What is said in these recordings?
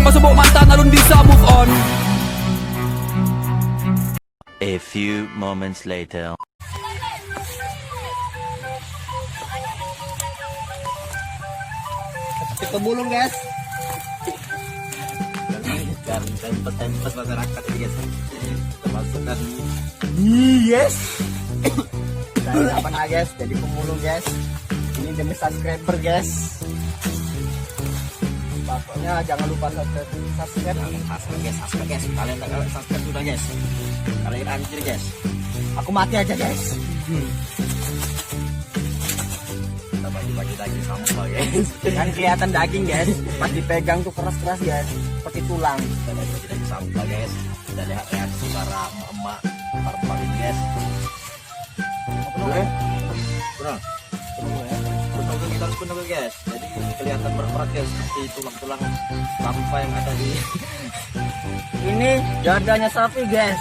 pasubok mantan alun bisa move on. A few moments later. Kita bulung guys. Dan tempat masyarakat guys. Kita masukkan. Yes. Dan apa nah guys? Jadi pemulung guys. Ini demi subscriber guys. Pokoknya jangan lupa subscribe guys. Kalian tak kalian subscribe sudah guys. Kalian anjir guys. Aku mati aja guys. Kita bagi-bagi daging sampah guys. Kan kelihatan daging guys. Pas dipegang tuh keras-keras guys. Seperti tulang. Kita bagi-bagi daging sampah guys. Kita lihat reaksi para emak para ini guys. Oke. Kurang. Kita harus penuh guys. Jadi kelihatan berat guys. Seperti tulang-tulang sampah yang ada di. Ini dadanya sapi guys.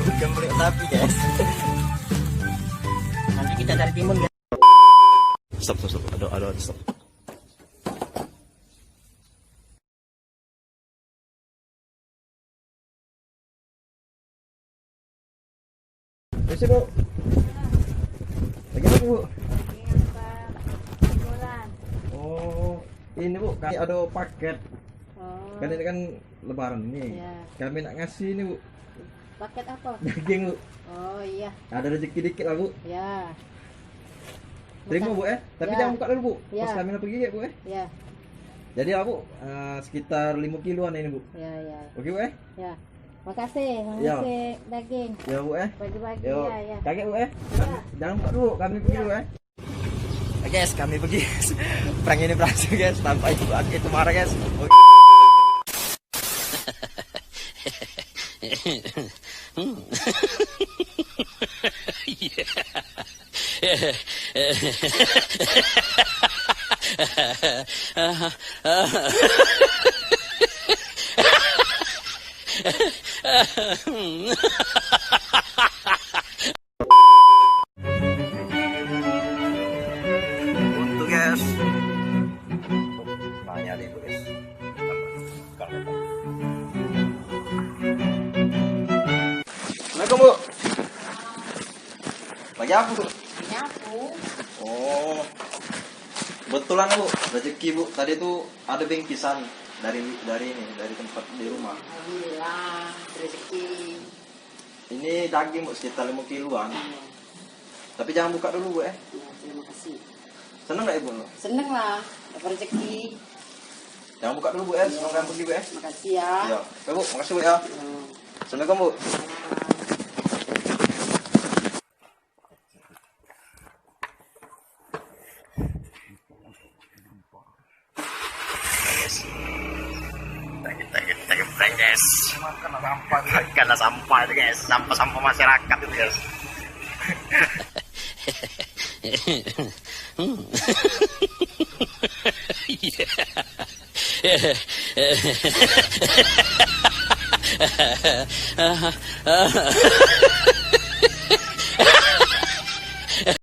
Bukan beli sapi guys. Nanti kita cari timun guys. Stop. Aduh, stop. Terus bu, lagi apa bu? Oh, ini bu, kami ada paket. Oh, Kan ini kan lebaran nih. ya. Kami nak ngasih ini bu, Paket apa? daging bu. Oh iya, Ada rezeki dikit lah bu. ya, Terima bu Tapi Ya. jangan buka dulu bu. Ya. Pas kami nak pergi ya bu ya, Jadi lah bu, sekitar 5 kiloan ini bu. ya, ya, Oke bu ya. Makasih, Ya. makasih daging. Ya bu Bagi-bagi Yo, ya, ya. kakek bu Jangan buka dulu, kami pergi dulu Guys, kami pergi. Perang ini berhasil guys, tanpa itu marah guys. Untuk guys. Nanya deh guys. Assalamualaikum bu. Lagi apa bu? Nyapu. Oh, betulan bu, rezeki bu. Tadi tuh ada bingkisan dari tempat di rumah. Alhamdulillah, rezeki. Ini daging bu, sekitar 5 kiloan. Tapi jangan buka dulu bu Ya, terima kasih. Seneng nggak ibu? Seneng lah, dapat rezeki. Jangan buka dulu bu sebelum kalian pergi bu Makasih ya. Ya, oke bu, makasih bu ya. Assalamualaikum bu. Kita prank guys. Karena sampah itu guys, sampah masyarakat itu guys. Yeah.